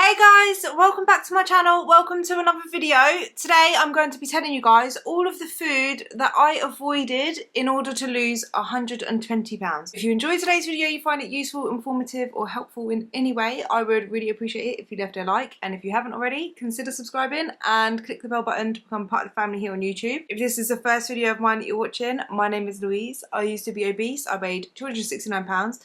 Hey guys, welcome back to my channel. Welcome to another video. Today I'm going to be telling you guys all of the food that I avoided in order to lose 120 pounds. If you enjoyed today's video, you find it useful, informative or helpful in any way, I would really appreciate it if you left a like, and if you haven't already, consider subscribing and click the bell button to become part of the family here on YouTube. If this is the first video of mine that you're watching, my name is Louise. I used to be obese. I weighed 269 pounds.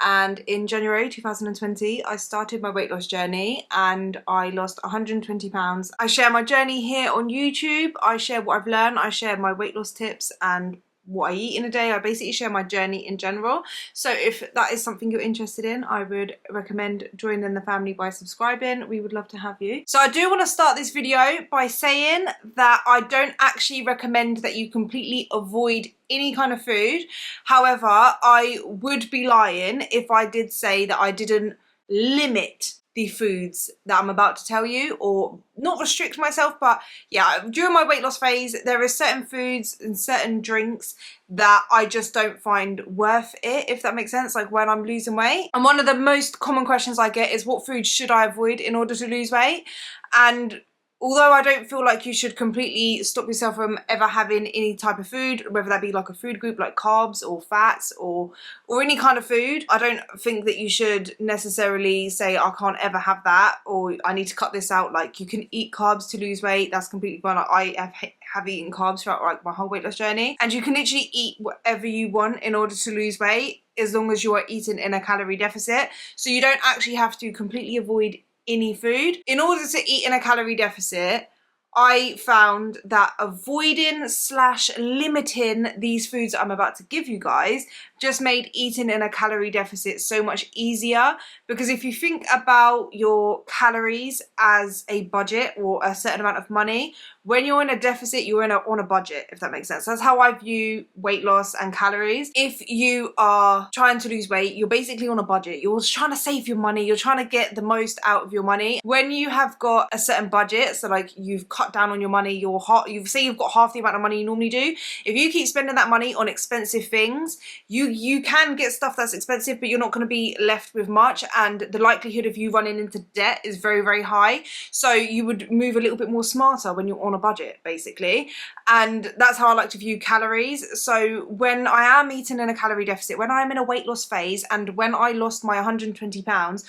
And in January 2020, I started my weight loss journey and I lost 120 pounds. I share my journey here on YouTube. I share what I've learned. I share my weight loss tips and what I eat in a day. I basically share my journey in general. So if that is something you're interested in, I would recommend joining the family by subscribing. We would love to have you. So I do want to start this video by saying that I don't actually recommend that you completely avoid any kind of food. However, I would be lying if I did say that I didn't limit the foods that I'm about to tell you, or not restrict myself, but yeah, during my weight loss phase there are certain foods and certain drinks that I just don't find worth it, if that makes sense, like when I'm losing weight. And one of the most common questions I get is, what food should I avoid in order to lose weight? And although I don't feel like you should completely stop yourself from ever having any type of food, whether that be like a food group like carbs or fats or any kind of food, I don't think that you should necessarily say I can't ever have that, or I need to cut this out. Like, you can eat carbs to lose weight, that's completely fine. Like, I have eaten carbs throughout like my whole weight loss journey, and you can literally eat whatever you want in order to lose weight as long as you are eating in a calorie deficit. So you don't actually have to completely avoid any food. In order to eat in a calorie deficit, I found that avoiding / limiting these foods that I'm about to give you guys just made eating in a calorie deficit so much easier. Because if you think about your calories as a budget or a certain amount of money, when you're in a deficit, you're on a budget, if that makes sense. That's how I view weight loss and calories. If you are trying to lose weight, you're basically on a budget. You're trying to save your money. You're trying to get the most out of your money. When you have got a certain budget, so like you've cut down on your money, you say you've got half the amount of money you normally do. If you keep spending that money on expensive things, you can get stuff that's expensive, but you're not going to be left with much, and the likelihood of you running into debt is very, very high. So you would move a little bit more smarter when you're on a budget, basically. And that's how I like to view calories. So when I am eating in a calorie deficit, when I'm in a weight loss phase, and when I lost my 120 pounds,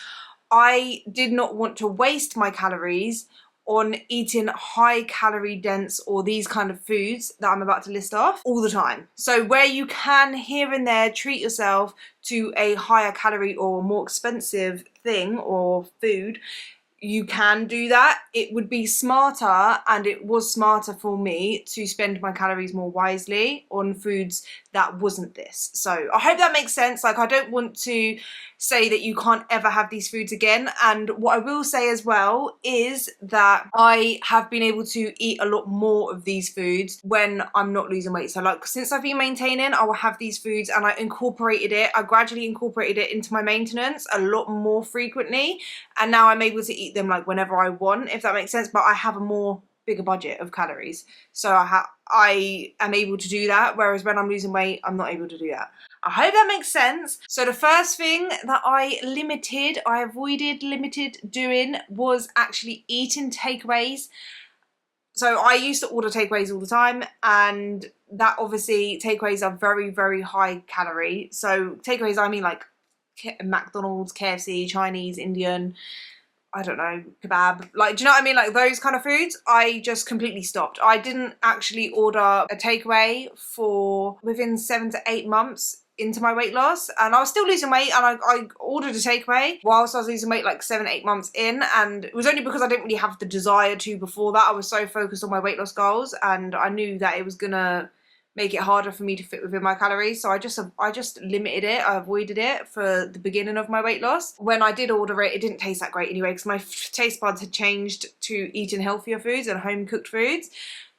I did not want to waste my calories on eating high calorie dense or these kind of foods that I'm about to list off all the time. So where you can here and there treat yourself to a higher calorie or more expensive thing or food, you can do that. It would be smarter, and it was smarter for me to spend my calories more wisely on foods that wasn't this. So I hope that makes sense. Like, I don't want to say that you can't ever have these foods again. And what I will say as well is that I have been able to eat a lot more of these foods when I'm not losing weight. So like, since I've been maintaining, I will have these foods, and I gradually incorporated it into my maintenance a lot more frequently, and now I'm able to eat them like whenever I want, if that makes sense. But I have a bigger budget of calories, so I am able to do that, whereas when I'm losing weight, I'm not able to do that. I hope that makes sense. So the first thing that I limited doing was actually eating takeaways. So I used to order takeaways all the time, and that obviously takeaways are very, very high calorie. So takeaways, I mean like McDonald's, KFC, Chinese, Indian, I don't know, kebab, like, do you know what I mean? Like those kind of foods, I just completely stopped. I didn't actually order a takeaway for within 7 to 8 months into my weight loss, and I was still losing weight, and I ordered a takeaway whilst I was losing weight like 7 to 8 months in, and it was only because I didn't really have the desire to before that. I was so focused on my weight loss goals, and I knew that it was gonna make it harder for me to fit within my calories, so I just limited it. I avoided it for the beginning of my weight loss. When I did order it, it didn't taste that great anyway, because my taste buds had changed to eating healthier foods and home cooked foods.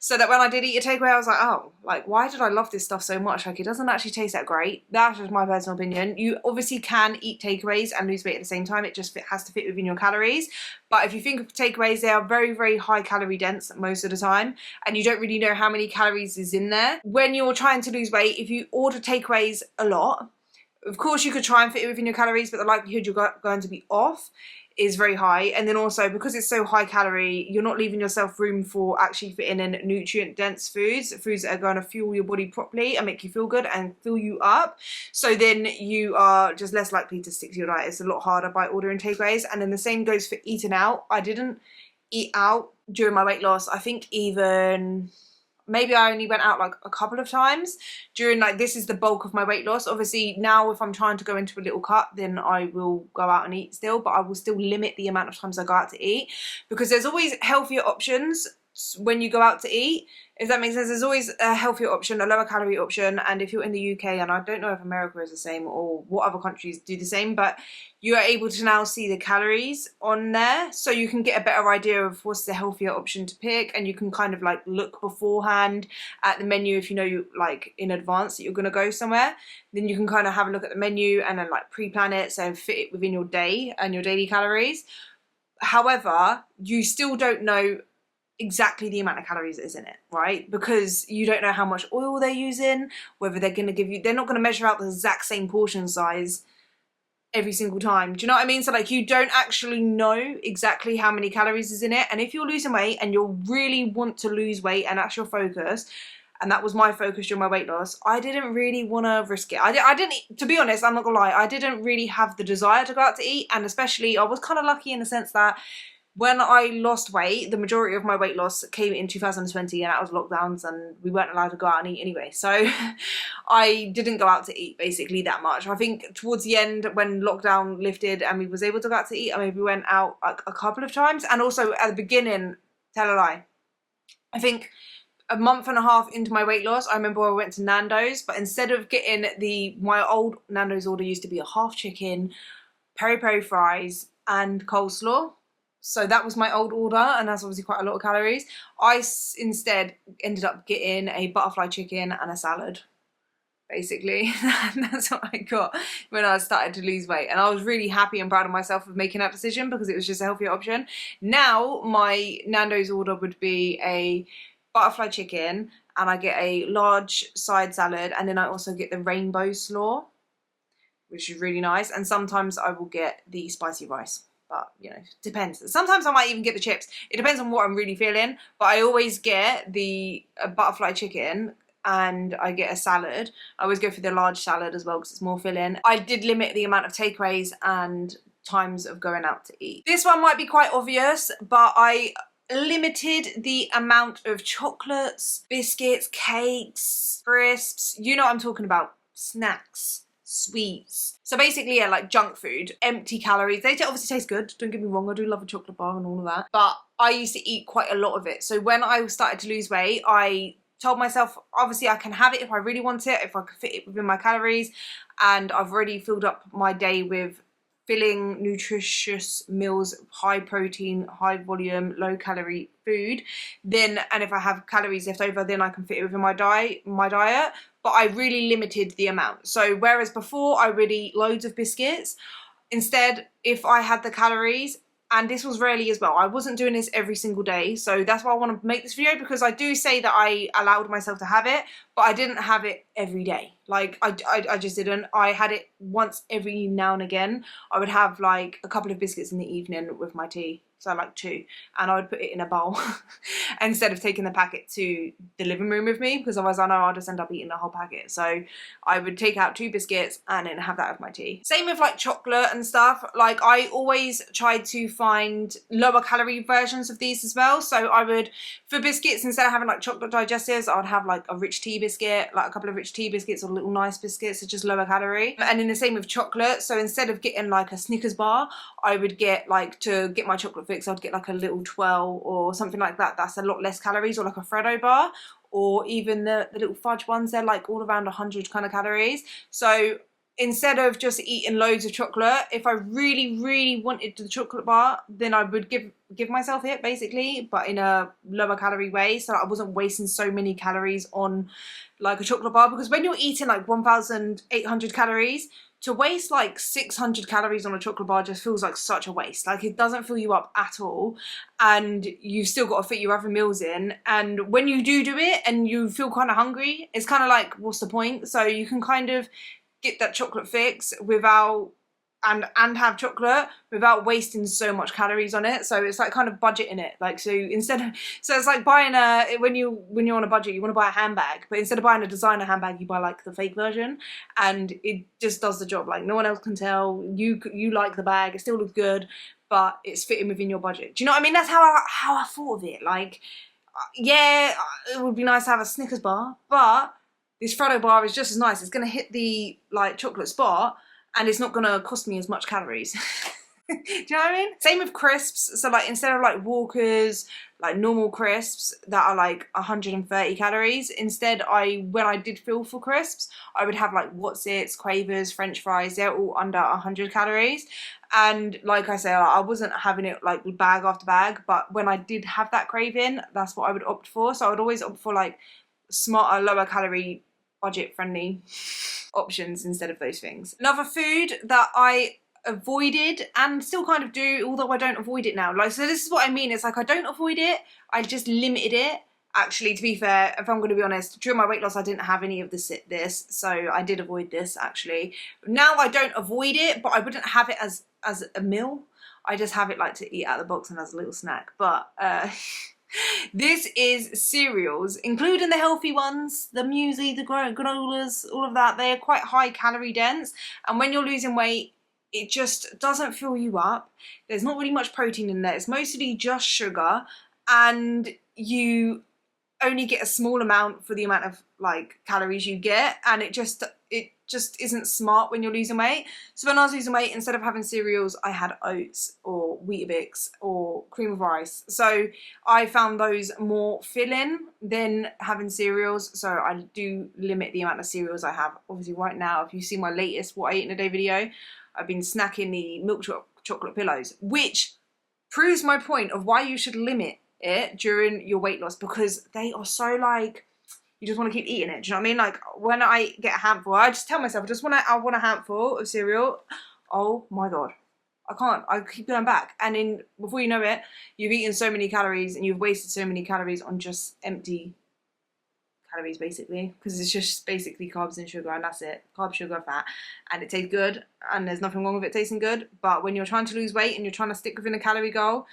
So that when I did eat a takeaway, I was like, oh, like, why did I love this stuff so much? Like, it doesn't actually taste that great. That's just my personal opinion. You obviously can eat takeaways and lose weight at the same time. It just has to fit within your calories. But if you think of takeaways, they are very, very high calorie dense most of the time, and you don't really know how many calories is in there. When you're trying to lose weight, if you order takeaways a lot, of course you could try and fit it within your calories, but the likelihood you're going to be off is very high, and then also because it's so high calorie, you're not leaving yourself room for actually fitting in nutrient dense foods that are going to fuel your body properly and make you feel good and fill you up. So then you are just less likely to stick to your diet. It's a lot harder by ordering takeaways. And then the same goes for eating out. I didn't eat out during my weight loss. I think even maybe I only went out like a couple of times during, like, this is the bulk of my weight loss. Obviously now if I'm trying to go into a little cut, then I will go out and eat still, but I will still limit the amount of times I go out to eat, because there's always healthier options when you go out to eat, if that makes sense. There's always a healthier option, a lower calorie option. And if you're in the UK, and I don't know if America is the same or what other countries do the same, but you are able to now see the calories on there, so you can get a better idea of what's the healthier option to pick, and you can kind of like look beforehand at the menu. If you know, you like in advance that you're going to go somewhere, then you can kind of have a look at the menu and then like pre-plan it, so fit it within your day and your daily calories. However, you still don't know exactly the amount of calories that is in it, right? Because you don't know how much oil they're using, whether they're going to give you, they're not going to measure out the exact same portion size every single time. Do you know what I mean? So like, you don't actually know exactly how many calories is in it. And if you're losing weight and you really want to lose weight and that's your focus, and that was my focus during my weight loss, I didn't really want to risk it. I didn't, to be honest, I'm not gonna lie, I didn't really have the desire to go out to eat. And especially I was kind of lucky in the sense that when I lost weight, the majority of my weight loss came in 2020, and that was lockdowns and we weren't allowed to go out and eat anyway. So I didn't go out to eat basically that much. I think towards the end, when lockdown lifted and we was able to go out to eat, I maybe went out like a couple of times. And also at the beginning, tell a lie, I think a month and a half into my weight loss, I remember I went to Nando's, but instead of getting my old Nando's order used to be a half chicken, peri-peri fries and coleslaw. So that was my old order, and that's obviously quite a lot of calories. I instead ended up getting a butterfly chicken and a salad, basically. That's what I got when I started to lose weight. And I was really happy and proud of myself for making that decision, because it was just a healthier option. Now my Nando's order would be a butterfly chicken, and I get a large side salad, and then I also get the rainbow slaw, which is really nice. And sometimes I will get the spicy rice. But, you know, depends. Sometimes I might even get the chips. It depends on what I'm really feeling. But I always get the butterfly chicken, and I get a salad. I always go for the large salad as well because it's more filling. I did limit the amount of takeaways and times of going out to eat. This one might be quite obvious, but I limited the amount of chocolates, biscuits, cakes, crisps. You know what I'm talking about. Snacks, sweets. So basically, yeah, like junk food, empty calories. They obviously taste good, don't get me wrong, I do love a chocolate bar and all of that, but I used to eat quite a lot of it. So when I started to lose weight, I told myself, obviously I can have it if I really want it, if I could fit it within my calories, and I've already filled up my day with filling, nutritious meals, high protein, high volume, low calorie food. Then, and if I have calories left over, then I can fit it within my diet. But I really limited the amount. So whereas before I would eat loads of biscuits, instead, if I had the calories, and this was rarely as well, I wasn't doing this every single day. So that's why I want to make this video, because I do say that I allowed myself to have it, but I didn't have it every day. Like I just didn't. I had it once every now and again. I would have like a couple of biscuits in the evening with my tea. So like 2, and I would put it in a bowl instead of taking the packet to the living room with me, because otherwise I know I'll just end up eating the whole packet. So I would take out 2 biscuits and then have that with my tea. Same with like chocolate and stuff. Like I always tried to find lower calorie versions of these as well. So I would, for biscuits, instead of having like chocolate digestives, I would have like a rich tea biscuit, like a couple of rich tea biscuits or little nice biscuits, so just lower calorie. And then the same with chocolate. So instead of getting like a Snickers bar, I would get like, to get my chocolate fix, I'd get like a little twirl or something like that. That's a lot less calories, or like a Freddo bar, or even the little fudge ones. They're like all around 100 kind of calories. So instead of just eating loads of chocolate, if I really, really wanted the chocolate bar, then I would give myself it basically, but in a lower calorie way, so I wasn't wasting so many calories on like a chocolate bar. Because when you're eating like 1,800 calories, to waste like 600 calories on a chocolate bar just feels like such a waste. Like it doesn't fill you up at all, and you've still got to fit your other meals in. And when you do it and you feel kind of hungry, it's kind of like, what's the point? So you can kind of get that chocolate fix without and have chocolate without wasting so much calories on it. So it's like kind of budgeting it. Like, so it's like buying when you're on a budget, you want to buy a handbag, but instead of buying a designer handbag, you buy like the fake version, and it just does the job. Like, no one else can tell. You like the bag, it still looks good, but it's fitting within your budget. Do you know what I mean? That's how I thought of it. Like, yeah, it would be nice to have a Snickers bar, but this Freddo bar is just as nice. It's gonna hit the like chocolate spot, and it's not gonna cost me as much calories. Do you know what I mean? Same with crisps. So like, instead of like Walkers, like normal crisps that are like 130 calories, instead when I did feel for crisps, I would have like Wotsits, Quavers, French fries. They're all under 100 calories. And like I say, I wasn't having it like bag after bag, but when I did have that craving, that's what I would opt for. So I would always opt for like smarter, lower calorie, budget friendly options instead of those things. Another food that I avoided and still kind of do, although I don't avoid it now. Like, so this is what I mean. It's like I don't avoid it, I just limited it. Actually, to be fair, if I'm going to be honest, during my weight loss, I didn't have any of this, so I did avoid this actually. Now I don't avoid it, but I wouldn't have it as a meal. I just have it like to eat out of the box and as a little snack. But this is cereals, including the healthy ones, the muesli, the granolas, all of that. They are quite high calorie dense, and when you're losing weight, it just doesn't fill you up. There's not really much protein in there. It's mostly just sugar, and you only get a small amount for the amount of like calories you get, and it just isn't smart when you're losing weight. So when I was losing weight, instead of having cereals, I had oats or Weetabix or cream of rice. So I found those more filling than having cereals. So I do limit the amount of cereals I have. Obviously right now, if you see my latest what I eat in a day video, I've been snacking the milk chocolate pillows, which proves my point of why you should limit it during your weight loss, because they are so like, you just want to keep eating it. Do you know what I mean? Like, when I get a handful, I just tell myself, I want a handful of cereal. Oh my God, I can't. I keep going back. And then before you know it, you've eaten so many calories and you've wasted so many calories on just empty calories, basically, because it's just basically carbs and sugar, and that's it. Carb, sugar, fat, and it tastes good, and there's nothing wrong with it tasting good. But when you're trying to lose weight and you're trying to stick within a calorie goal,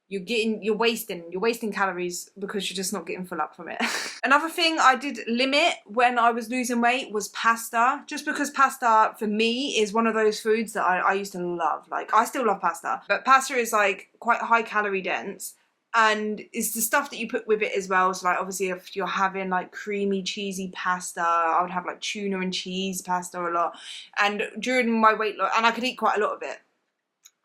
you're wasting calories because you're just not getting full up from it. Another thing I did limit when I was losing weight was pasta, just because pasta for me is one of those foods that I used to love. Like, I still love pasta, but pasta is like quite high calorie dense, and it's the stuff that you put with it as well. So like, obviously if you're having like creamy cheesy pasta, I would have like tuna and cheese pasta a lot. And during my weight loss, and I could eat quite a lot of it,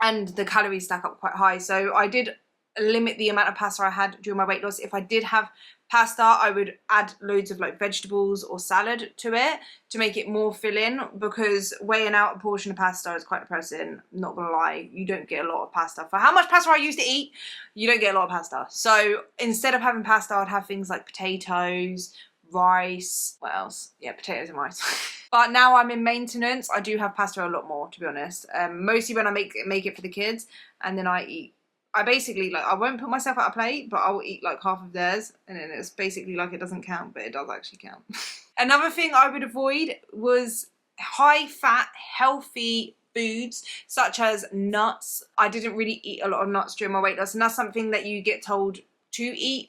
and the calories stack up quite high. So I did limit the amount of pasta I had during my weight loss. If I did have pasta, I would add loads of like vegetables or salad to it to make it more filling, because weighing out a portion of pasta is quite depressing. Not gonna lie, you don't get a lot of pasta. For how much pasta I used to eat, you don't get a lot of pasta. So instead of having pasta, I'd have things like potatoes, rice, what else? Yeah, potatoes and rice. But now I'm in maintenance, I do have pasta a lot more, to be honest. Mostly when I make it for the kids, and then I basically, like, I won't put myself out a plate, but I will eat like half of theirs, and then it's basically like it doesn't count, but it does actually count. Another thing I would avoid was high fat, healthy foods such as nuts. I didn't really eat a lot of nuts during my weight loss, and that's something that you get told to eat.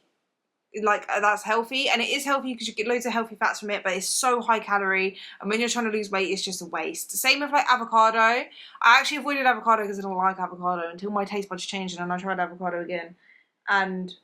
Like, that's healthy, and it is healthy because you get loads of healthy fats from it, but it's so high calorie, and when you're trying to lose weight, it's just a waste. Same with like avocado. I actually avoided avocado because I don't like avocado until my taste buds changed, and then I tried avocado again, and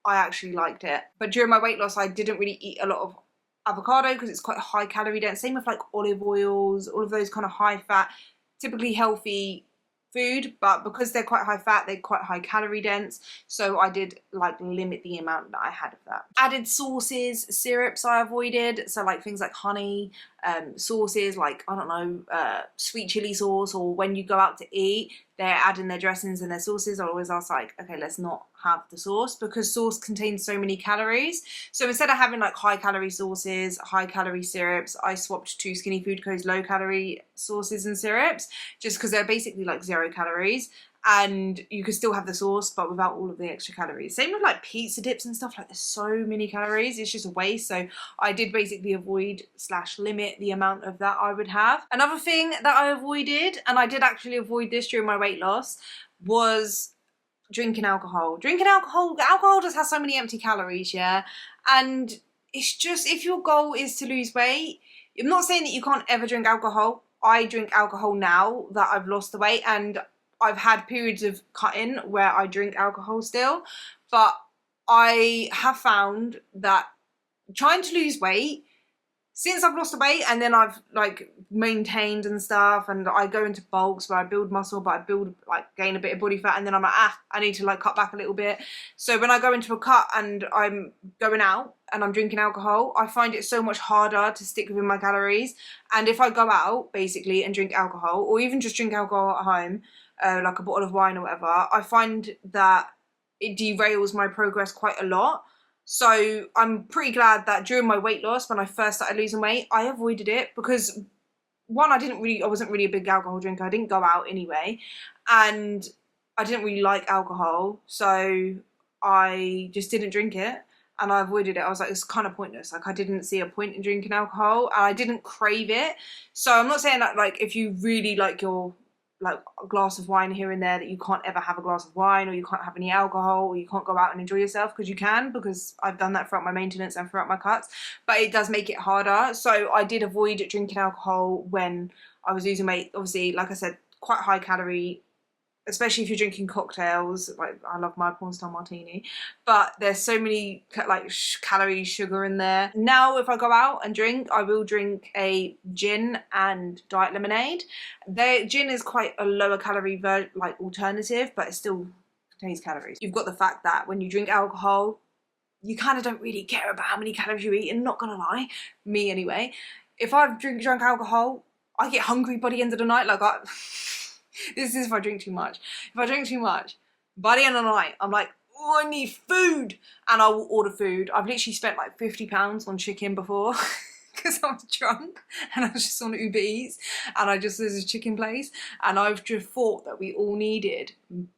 I actually liked it. But during my weight loss, I didn't really eat a lot of avocado because it's quite high calorie dense. Same with like olive oils, all of those kind of high fat, typically healthy food, but because they're quite high fat, they're quite high calorie dense, so I did like limit the amount that I had of that. Added sauces, syrups I avoided, so like things like honey, sauces like, I don't know, sweet chili sauce, or when you go out to eat, they're adding their dressings and their sauces. I always ask like, okay, let's not have the sauce, because sauce contains so many calories. So instead of having like high calorie sauces, high calorie syrups, I swapped to Skinny Food Co's low calorie sauces and syrups, just because they're basically like 0 calories, and you could still have the sauce but without all of the extra calories. Same with like pizza dips and stuff, like there's so many calories, it's just a waste. So I did basically avoid / limit the amount of that I would have. Another thing that I avoided, and I did actually avoid this during my weight loss, was drinking alcohol. Alcohol just has so many empty calories, yeah, and it's just, if your goal is to lose weight, I'm not saying that you can't ever drink alcohol. I drink alcohol now that I've lost the weight, and I've had periods of cutting where I drink alcohol still, but I have found that trying to lose weight, since I've lost the weight and then I've like maintained and stuff, and I go into bulks where I build muscle, but I gain a bit of body fat, and then I'm like, I need to like cut back a little bit. So when I go into a cut and I'm going out and I'm drinking alcohol, I find it so much harder to stick within my calories. And if I go out basically and drink alcohol, or even just drink alcohol at home, like a bottle of wine or whatever, I find that it derails my progress quite a lot. So I'm pretty glad that during my weight loss, when I first started losing weight, I avoided it because, one, I wasn't really a big alcohol drinker. I didn't go out anyway, and I didn't really like alcohol, so I just didn't drink it and I avoided it. I was like, it's kind of pointless. Like, I didn't see a point in drinking alcohol, and I didn't crave it. So I'm not saying that like if you really like your like a glass of wine here and there, that you can't ever have a glass of wine, or you can't have any alcohol, or you can't go out and enjoy yourself, because you can, because I've done that throughout my maintenance and throughout my cuts, but it does make it harder. So I did avoid drinking alcohol when I was losing weight. Obviously, like I said, quite high calorie, especially if you're drinking cocktails. Like, I love my porn star martini, but there's so many like calories, sugar in there. Now if I go out and drink, I will drink a gin and diet lemonade. The gin is quite a lower calorie like alternative, but it still contains calories. You've got the fact that when you drink alcohol, you kind of don't really care about how many calories you eat, and not gonna lie, me anyway, if I've drunk alcohol, I get hungry by the end of the night. Like, this is if I drink too much. If I drink too much, by the end of the night, I'm like, oh, I need food. And I will order food. I've literally spent like £50 on chicken before because I was drunk and I was just on Uber Eats, and there's a chicken place, and I've just thought that we all needed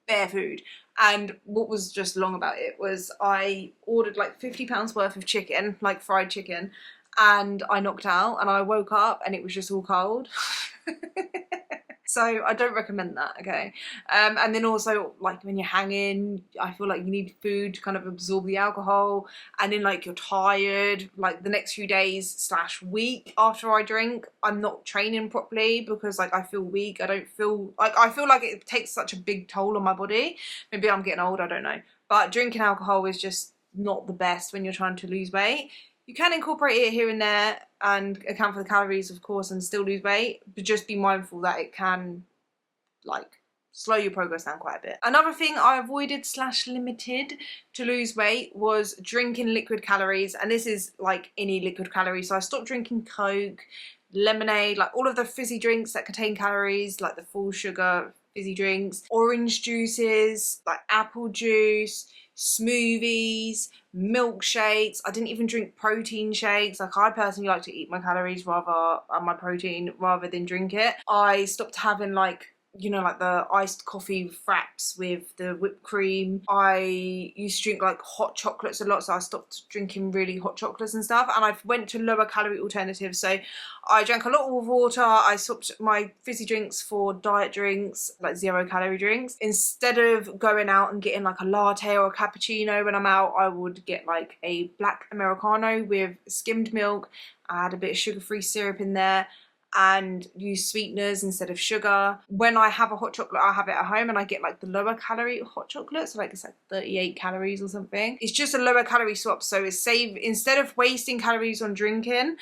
bare food. And what was just long about it was I ordered like £50 worth of chicken, like fried chicken, and I knocked out, and I woke up and it was just all cold. So I don't recommend that, okay? And then also, like, when you're hanging, I feel like you need food to kind of absorb the alcohol, and then like you're tired, like the next few days / week after I drink, I'm not training properly because like I feel weak. I feel like it takes such a big toll on my body. Maybe I'm getting old, I don't know. But drinking alcohol is just not the best when you're trying to lose weight. You can incorporate it here and there and account for the calories, of course, and still lose weight, but just be mindful that it can, like, slow your progress down quite a bit. Another thing I avoided / limited to lose weight was drinking liquid calories, and this is like any liquid calories. So I stopped drinking Coke, lemonade, like all of the fizzy drinks that contain calories, like the full sugar fizzy drinks, orange juices, like apple juice, smoothies, milkshakes. I didn't even drink protein shakes. Like, I personally like to eat my calories my protein rather than drink it. I stopped having like, you know, like the iced coffee fraps with the whipped cream. I used to drink like hot chocolates a lot, so I stopped drinking really hot chocolates and stuff, and I went to lower calorie alternatives. So I drank a lot of water. I swapped my fizzy drinks for diet drinks, like 0 calorie drinks. Instead of going out and getting like a latte or a cappuccino when I'm out, I would get like a black Americano with skimmed milk. I had a bit of sugar-free syrup in there, and use sweeteners instead of sugar. When I have a hot chocolate, I have it at home, and I get like the lower calorie hot chocolate, so like it's like 38 calories or something. It's just a lower calorie swap, so it's instead of wasting calories on drinking,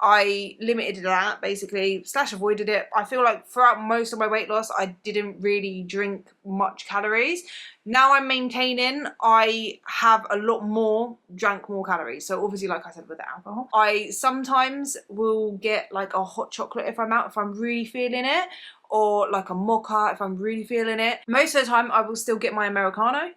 I limited that basically / avoided it. I feel like throughout most of my weight loss, I didn't really drink much calories. Now I'm maintaining, I have a lot more, drank more calories. So obviously, like I said, with the alcohol, I sometimes will get like a hot chocolate if I'm out, if I'm really feeling it, or like a mocha if I'm really feeling it. Most of the time I will still get my Americano,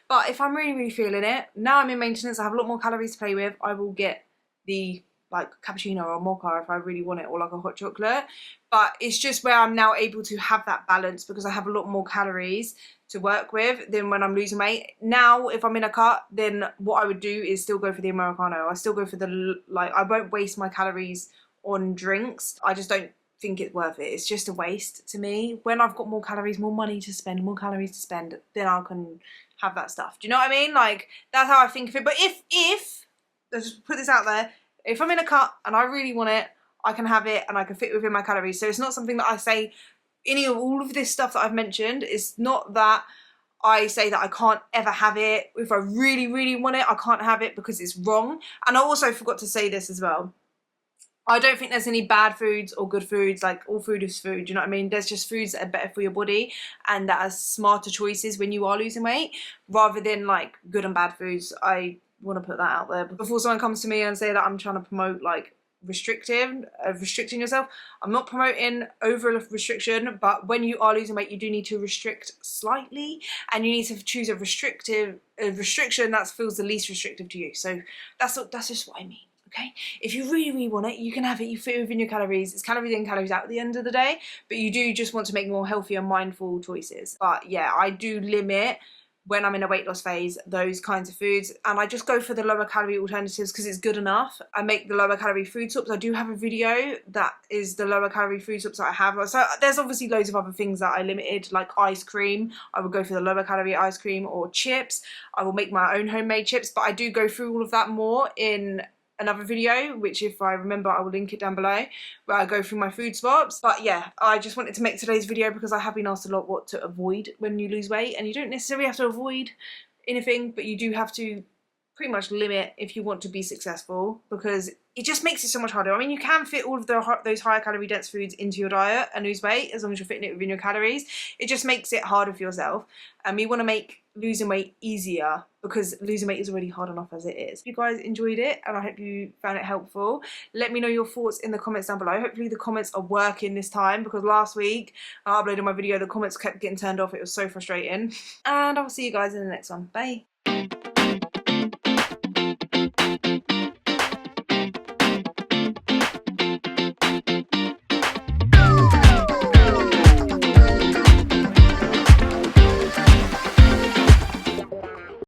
but if I'm really feeling it, now I'm in maintenance, I have a lot more calories to play with, I will get the like cappuccino or mocha if I really want it, or like a hot chocolate. But it's just where I'm now able to have that balance because I have a lot more calories to work with than when I'm losing weight. Now, if I'm in a cut, then what I would do is still go for the Americano. I still go for the, like, I won't waste my calories on drinks. I just don't think it's worth it. It's just a waste to me. When I've got more calories, more money to spend, more calories to spend, then I can have that stuff. Do you know what I mean? Like, that's how I think of it. But if let's just put this out there, if I'm in a cut and I really want it, I can have it and I can fit within my calories. So it's not something that I say, any of all of this stuff that I've mentioned, it's not that I say that I can't ever have it. If I really, really want it, I can't have it because it's wrong. And I also forgot to say this as well. I don't think there's any bad foods or good foods. Like, all food is food, you know what I mean? There's just foods that are better for your body and that are smarter choices when you are losing weight, rather than like good and bad foods. I want to put that out there before someone comes to me and say that I'm trying to promote like restricting yourself. I'm not promoting over restriction, but when you are losing weight, you do need to restrict slightly, and you need to choose a restriction that feels the least restrictive to you. So that's just what I mean. Okay, if you really, really want it, you can have it. You fit within your calories. It's calories in, calories out at the end of the day, but you do just want to make more healthier, mindful choices. But yeah, I do limit, when I'm in a weight loss phase, those kinds of foods, and I just go for the lower calorie alternatives because it's good enough. I make the lower calorie food swaps. I do have a video that is the lower calorie food swaps that I have. So there's obviously loads of other things that I limited, like ice cream. I would go for the lower calorie ice cream, or chips. I will make my own homemade chips, but I do go through all of that more in another video, which if I remember I will link it down below, where I go through my food swaps. But yeah, I just wanted to make today's video because I have been asked a lot what to avoid when you lose weight, and you don't necessarily have to avoid anything, but you do have to pretty much limit if you want to be successful, because it just makes it so much harder. I mean, you can fit all of those higher calorie dense foods into your diet and lose weight as long as you're fitting it within your calories. It just makes it harder for yourself, and we want to make losing weight easier, because losing weight is already hard enough as it is. If you guys enjoyed it, and I hope you found it helpful, let me know your thoughts in the comments down below. Hopefully the comments are working this time, because last week I uploaded my video, the comments kept getting turned off. It was so frustrating. And I'll see you guys in the next one. Bye.